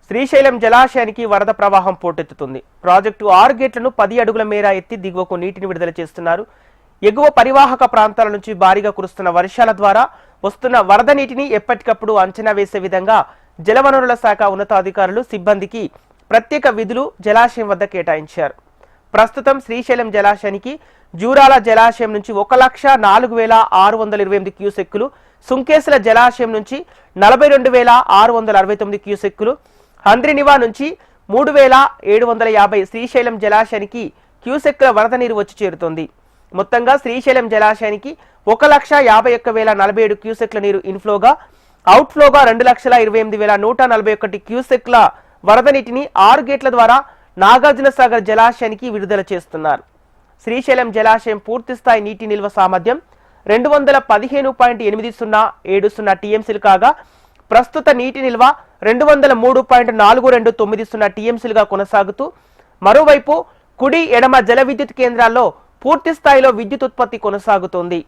శ్రీశైలం జలాశయానికి వరద ప్రవాహం పోటెత్తుతుంది. ప్రాజెక్టు 6 గేట్లను 10 అడుగుల మేర ఎత్తి దిగువకు నీటిని విడుదల చేస్తున్నారు. ఎగువ పరివాహక ప్రాంతాల నుంచి భారీగా కురుస్తున్న వర్షాల ద్వారా వస్తున్న వరద నీటిని ఎప్పటికప్పుడు అంచనా వేసే విధంగా జలవనరుల శాఖ ఉన్నతాధికారులు సిబ్బందికి ప్రత్యేక విధులు జలాశయం వద్ద కేటాయించారు. ప్రస్తుతం శ్రీశైలం జలాశయానికి జూరాల జలాశయం నుంచి 1,04,628 క్యూసెక్కులు, సుంకేసుల జలాశయం నుంచి 42,669 క్యూసెక్కులు, హంద్రినివా నుంచి 3,750 శ్రీశైలం జలాశయానికి క్యూసెక్కుల వరద నీరు వచ్చి చేరుతోంది. మొత్తంగా శ్రీశైలం జలాశయానికి 1,51,047 క్యూసెక్ల నీరు ఇన్ఫ్లోగా, అవుట్ఫ్లోగా 2,28,141 క్యూసెక్ల వరద నీటిని 6 గేట్ల ద్వారా నాగార్జున సాగర్ జలాశయానికి విడుదల చేస్తున్నారు. శ్రీశైలం జలాశయం పూర్తిస్థాయి నీటి నిల్వ సామర్థ్యం 215.8070 టీఎంసీలు కాగా ప్రస్తుత నీటి నిల్వ 203.4290 టీఎంసీలుగా కొనసాగుతూ, మరోవైపు కుడి ఎడమ జల విద్యుత్ కేంద్రాల్లో పూర్తి స్థాయిలో విద్యుత్ ఉత్పత్తి కొనసాగుతోంది.